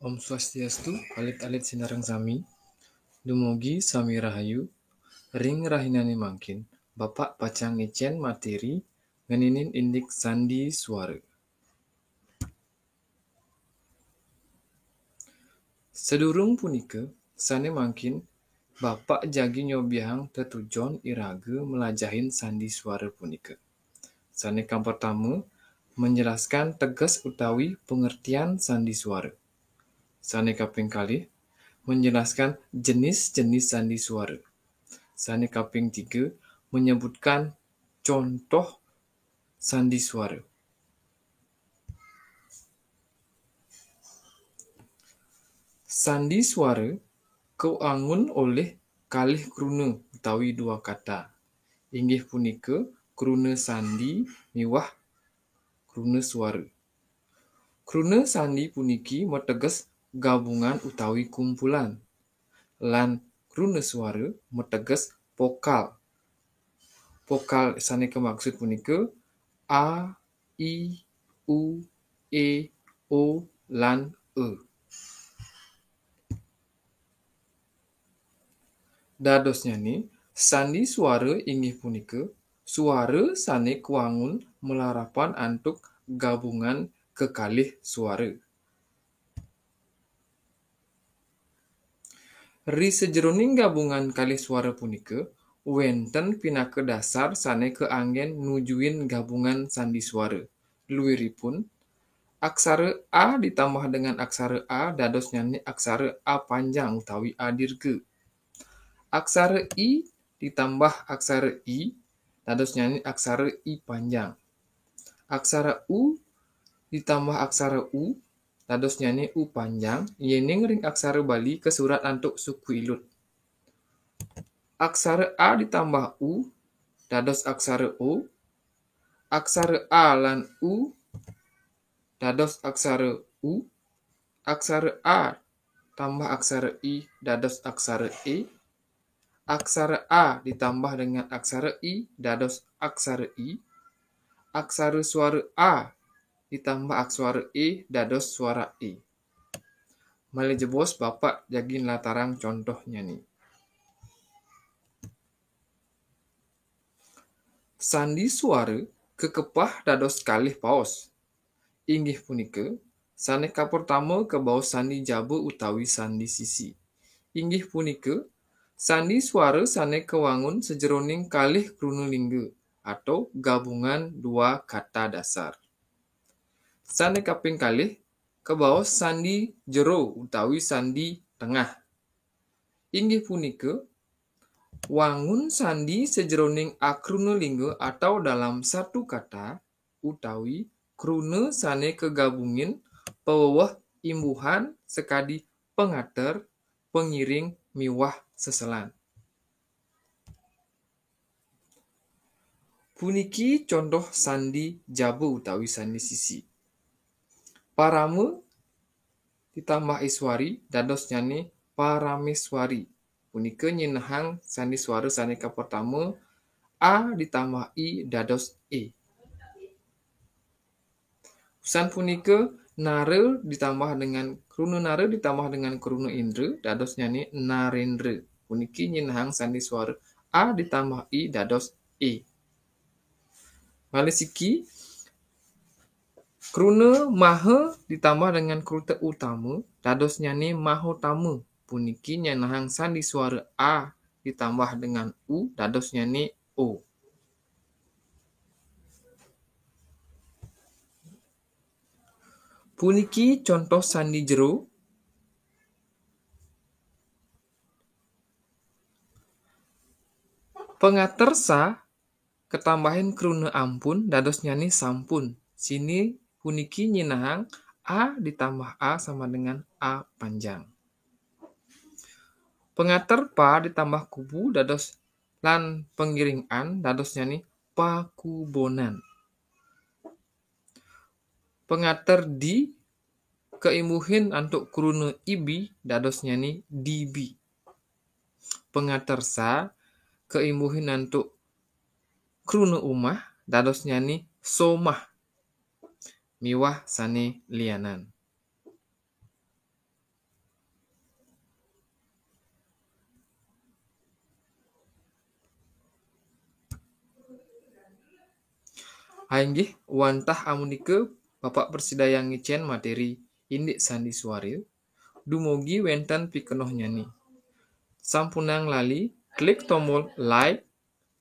Om Swastiastu, alit-alit sinareng sami, dumugi sami rahayu, ring rahinani mangkin, Bapak pacang ngicen materi, ngeninin indik sandi suara. Sedurung punika, sane mangkin, Bapak jagi nyobihang tetujon irage melajahin sandi suara punika. Sane kang pertama, menjelaskan tegas utawi pengertian sandi suara. Sane kaping kalih, menjelaskan jenis-jenis sandi suara. Sane kaping 3 menyebutkan contoh sandi suara. Sandi suara keuangun oleh kalih kruna utawi dua kata. Inggih punika kruna sandi miwah kruna suara. Kruna sandi puniki meteges gabungan utawi kumpulan. Lan kruna suara meteges vokal. Vokal sane kemaksud punika A, I, U, E, O, lan E. Dados nyani, sandi suara inggih punika suara sane kuangun melarapan antuk gabungan kekalih suara. Ri sejeroning gabungan kalih suara punika, wenten pinaka dasar sane keanggen nujuin gabungan sandi suara. Luwiripun, aksara A ditambah dengan aksara A dados nyani aksara A panjang utawi A dirga. Aksara I ditambah aksara I dados nyani aksara I panjang. Aksara U ditambah aksara U dados nyani U panjang, yening ring aksara Bali kesurat antuk suku ilut. Aksara A ditambah U dados aksara O. Aksara A lan U dados aksara U. Aksara A tambah aksara I dados aksara E. Aksara A ditambah dengan aksara I dados aksara I. Aksara suara A ditambah aksara E dados suara E. Malih jebos Bapak jagin latarang contohnya nih. Sandi suara kekepah dados kalih paos. Inggih punika, sane kapertama kebaos sandi jaba utawi sandi sisi. Inggih punika, sandi suara sane kewangun sejeroning kalih krunulingga atau gabungan dua kata dasar. Sane kaping kalih kebaos sandi jero utawi sandi tengah. Inggih punika, wangun sandi sejeroning akrunulingga atau dalam satu kata utawi kruna sane kegabungin peweweh imbuhan sekadi pengater, pengiring miwah seselan. Puniki contoh sandi jaba utawi sandi sisi. Parama ditambah iswari dados nyane parameswari. Punika nyinahang sandi suara sane kapertama A ditambah I dados E. Usan punika nara ditambah dengan kruna indra dados nyani narendra. Puniki nyinahang sandi suara A ditambah I dados E. Malih siki kruna maha ditambah dengan kruta utama dados nyani mahotama. Puniki nyinahang sandi suara A ditambah dengan U dados nyani O. Puniki contoh sandi jero. Pengater sa ketambahin kruna ampun dados nyani sampun. Sini puniki nyinahang A ditambah A sama dengan A panjang. Pengater pa ditambah kubu dados lan pengiring an dados nyani pakubonan. Pengater di keimbuhin antuk kruna ibi dados nyani dibi. Pengater sa keimbuhin antuk kruna umah dados nyani somah. Miwah sane lianan. Hainggih wantah amunike Bapak persidayang ngicen materi indik sandi suara, dumugi wenten pikenoh nyani. Sampunang lali, klik tombol like,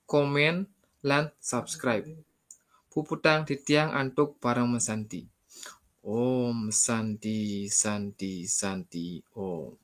komen, lan subscribe. Puputang titiang antuk parang mesanti. Om Santi Santi Santi Om.